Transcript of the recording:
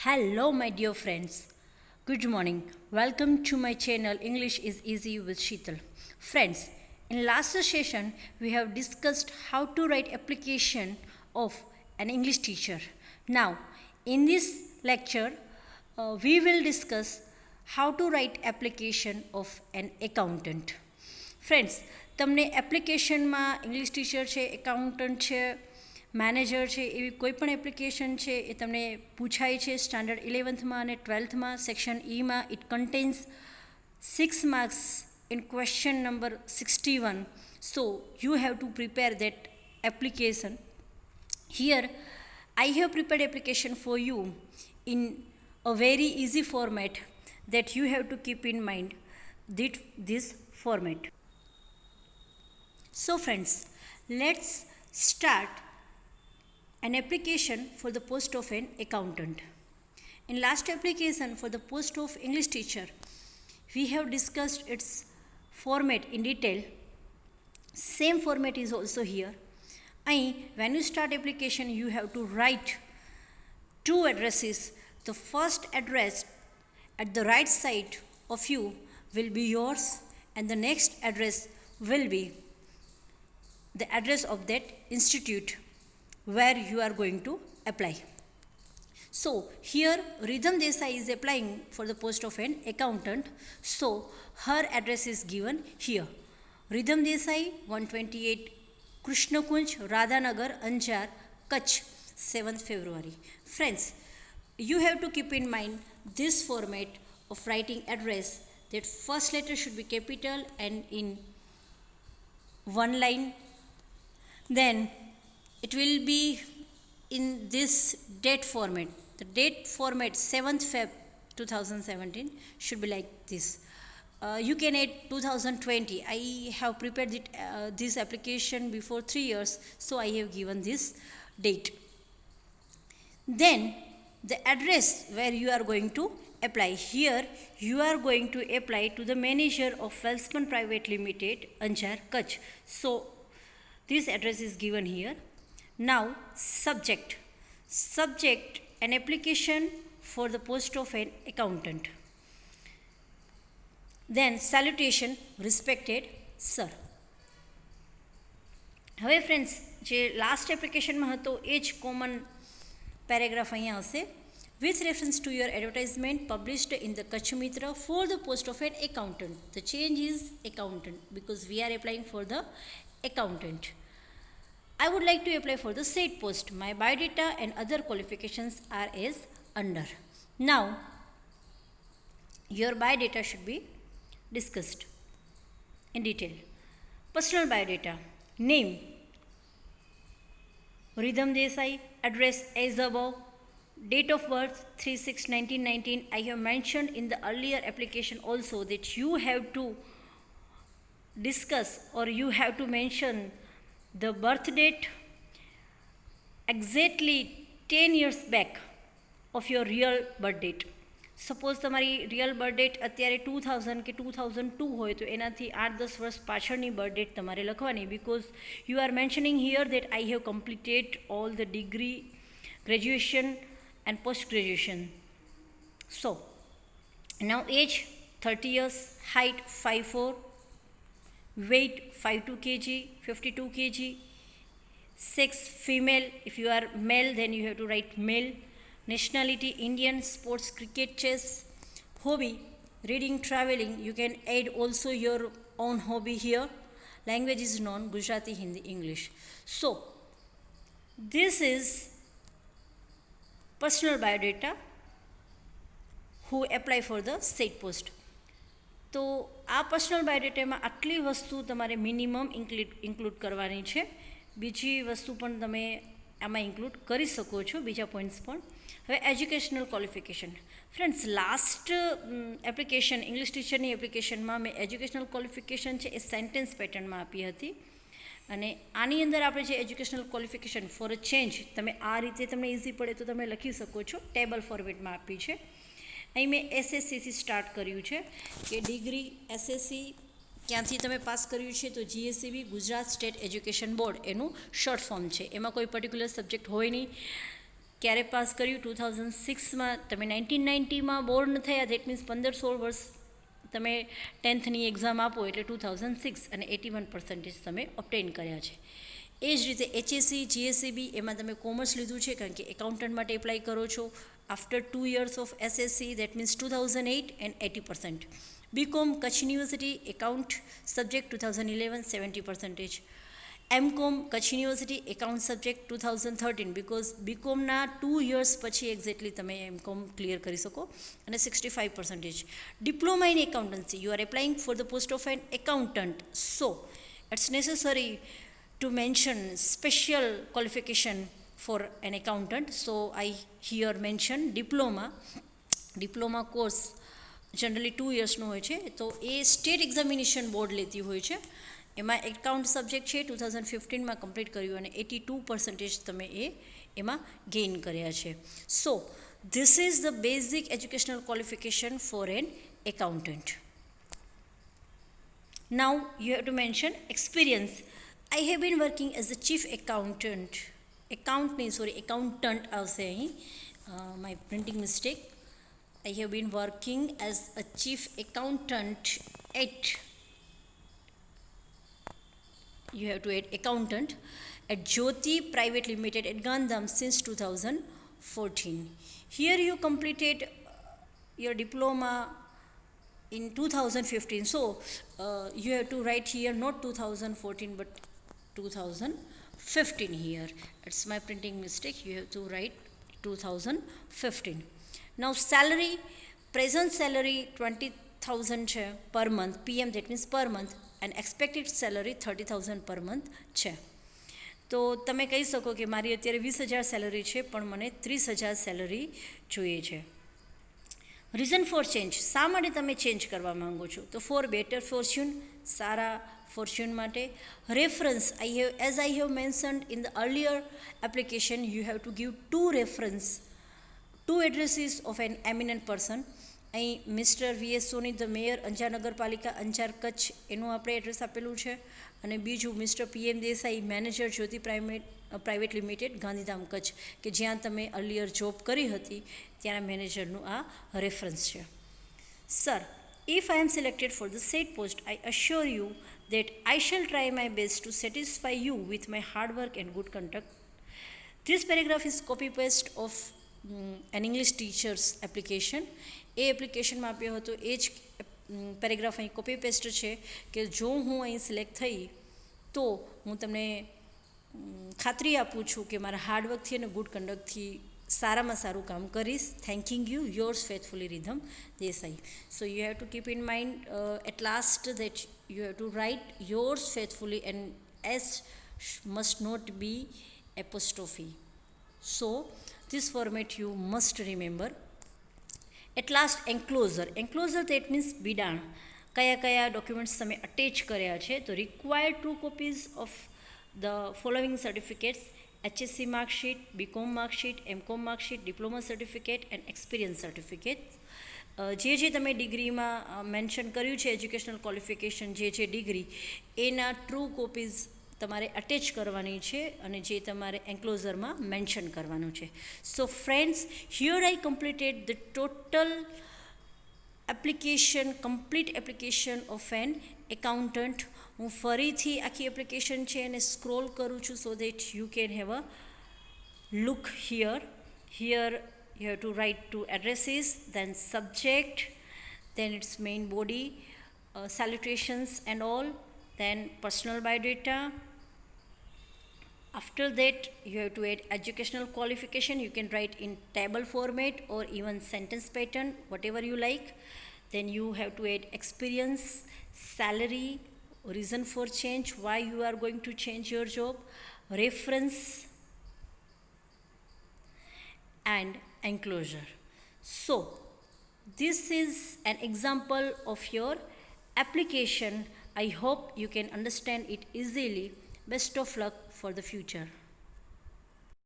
Hello, my dear friends. Good morning. Welcome to my channel English is Easy with Sheetal. Friends, in last session we have discussed how to write application of an English teacher. Now, in this lecture, we will discuss how to write application of an accountant. Friends, તમને એપ્લિકેશનમાં English teacher છે, accountant છે, manager છે, એવી કોઈ પણ application છે એ તમને પૂછાય છે સ્ટાન્ડર્ડ 11થમાં અને 12થમાં સેક્શન ઈમાં. It contains 6 marks in question number 61. So you have to prepare that application. Here I have prepared application for you in a very easy format that you have to keep in mind this format. So friends, let's start an application for the post of an accountant. In last application for the post of English teacher, we have discussed its format in detail. Same format is also here. When you start application, you have to write two addresses. The first address at the right side of you will be yours, and the next address will be the address of that institute where you are going to apply. So here Ridham Desai is applying for the post of an accountant. So her address is given here. Ridham Desai, 128 Krishna Kunj, Radhanagar, Anjar, Kutch, 7th February. Friends, you have to keep in mind this format of writing address, that first letter should be capital and in one line. Then it will be in this date format. The date format 7th Feb 2017 should be like this. You can add 2020. I have prepared this application before 3 years, so I have given this date. Then the address where you are going to apply. Here you are going to apply to the manager of Welspun Private Limited, Anjar, Kutch. So this address is given here. Now subject, an application for the post of an accountant. Then salutation, respected sir. હવે friends, જે last એપ્લિકેશનમાં હતો એ જ common paragraph અહીંયા હશે. With reference to your advertisement published in the Kutch Mitra for the post of an accountant. The change is accountant because we are applying for the accountant. I would like to apply for the said post. My biodata and other qualifications are as under. Now, your biodata should be discussed in detail. Personal biodata. Name, Ridham Desai. Address as above. Date of birth 3/6/1919. I have mentioned in the earlier application also that you have to discuss or you have to mention the birth date exactly 10 years back of your real birth date. Suppose તમારી real birth date અત્યારે 2000 કે 2002 હોય તો એનાથી 8-10 વર્ષ પાછળની birth date તમારે લખવાની, because you are mentioning here that I have completed all the degree, graduation and post graduation. So now age 30 years, height 5'4", weight 52 kg, 52 kg, sex female. If you are male then you have to write male. Nationality Indian, sports cricket, chess. Hobby reading, traveling. You can add also your own hobby here. Language is known Gujarati, Hindi, English. So this is personal biodata who apply for the said post. તો આ personal બાયોડેટામાં આટલી વસ્તુ તમારે minimum include કરવાની છે. બીજી વસ્તુ પણ તમે આમાં ઇન્ક્લુડ કરી શકો છો, બીજા પોઈન્ટ્સ પણ. હવે educational qualification. Friends, last application English ટીચરની એપ્લિકેશનમાં મેં એજ્યુકેશનલ ક્વોલિફિકેશન છે એ સેન્ટેન્સ પેટર્નમાં આપી હતી, અને આની અંદર આપણે જે educational qualification for a change તમે આ રીતે તમને ઇઝી પડે તો તમે લખી શકો છો. ટેબલ ફોર્મેટમાં આપી છે. અહીં મેં એસએસસીથી સ્ટાર્ટ કર્યું છે કે ડિગ્રી એસએસસી ક્યાંથી તમે પાસ કર્યું છે, તો GSCB Gujarat state education board એનું શોર્ટ ફોર્મ છે. એમાં કોઈ પર્ટિક્યુલર સબ્જેક્ટ હોય નહીં. ક્યારે પાસ કર્યું? 2006માં. તમે 1990માં બોર્ન થયા, દેટ મીન્સ 15-16 વર્ષ તમે 10thની એક્ઝામ આપો એટલે 2006, અને 81% તમે ઓબ્ટેન કર્યા છે. એ જ રીતે HSC GSCB એમાં તમે કોમર્સ લીધું છે કારણ કે એકાઉન્ટન્ટ માટે એપ્લાય કરો છો. After 2 years of SSC, that means 2008 and 80%. BCom Kutch university account subject 2011 70%. MCom Kutch university account subject 2013, because બીકોમના 2 years પછી એક્ઝેક્ટલી તમે MCom ક્લિયર કરી શકો, અને 65%. Diploma in accountancy, you are applying for the post of an accountant, so it's necessary to mention special qualification for an accountant, so I here mention diploma course generally 2 years નો હોય છે, તો એ state examination board લેતી હોય છે. એમાં account subject છે 2015માં complete કર્યું, અને 82% તમે એમાં ગેઇન કર્યા છે. So this is the basic educational qualification for an accountant. Now you have to mention experience. I have been working as a chief accountant. Accountant આવશે અહીં. My printing mistake. I have been working as a chief accountant at, you have to add accountant, at Jyoti Private Limited at Gandham since 2014. Here you completed your diploma in 2015, so you have to write here not 2014 but 2015 here. It's my printing mistake, you have to write 2015. Now salary, present salary 20,000 per month, PM that means per month, and expected salary 30,000 per month છે. તો તમે કહી શકો કે મારી અત્યારે 20,000 salary છે પણ મને 30,000 સેલરી જોઈએ છે. રીઝન ફોર ચેન્જ, શા માટે તમે ચેન્જ કરવા માંગો છો? તો ફોર બેટર ફોર્ચ્યુન, સારા ફોર્ચ્યુન માટે. Reference, as I have mentioned in the earlier application, you have to give 2 reference, 2 addresses of an eminent person. અહીં mister VS Soni the mayor Anjar Nagarpalika Anjar Kutch એનું આપણે એડ્રેસ આપેલું છે, અને બીજું મિસ્ટર PM દેસાઈ મેનેજર જ્યોતિ private limited Gandhidham Kutch, કે જ્યાં તમે અર્લિયર જોબ કરી હતી ત્યાંના મેનેજરનું આ રેફરન્સ છે. Sir, if I am selected for the said post, I assure you that I shall try my best to satisfy you with my hard work and good conduct. This paragraph is copy paste of an English teacher's application. એ એપ્લિકેશનમાં આપ્યો હતો એ જ paragraph અહીં copy paste છે કે જો હું અહીં સિલેક્ટ થઈ તો હું તમને ખાતરી આપું છું કે મારા હાર્ડવર્કથી અને ગુડ કન્ડક્ટથી સારામાં સારું કામ કરીશ. Thanking you, yours faithfully Ridham Desai. So you have to keep in mind at last that you have to write yours faithfully, and S must not be apostrophe. So this format you must remember. At last, enclosure. Enclosure that means બિડાણ. કયા કયા documents તમે attach કર્યા છે? તો required 2 copies of the following certificates: HSC marksheet, BCom marksheet, MCom marksheet, diploma certificate and experience certificate. જે તમે ડિગ્રીમાં mention કર્યું છે એજ્યુકેશનલ ક્વોલિફિકેશન, જે ડિગ્રી, એના ટ્રુ કોપીઝ તમારે અટેચ કરવાની છે અને જે તમારે એન્ક્લોઝરમાં મેન્શન કરવાનું છે. So friends, here I completed the total application, complete application of an accountant. હું ફરીથી આખી એપ્લિકેશન છે એને સ્ક્રોલ કરું છું so that you can have a look here. Here you have to write 2 addresses, then subject, then its main body, salutations and all, then personal biodata. After that you have to add educational qualification. You can write in table format or even sentence pattern, whatever you like. Then you have to add experience, salary, reason for change, why you are going to change your job, reference and enclosure. So this is an example of your application. I hope you can understand it easily. Best of luck for the future.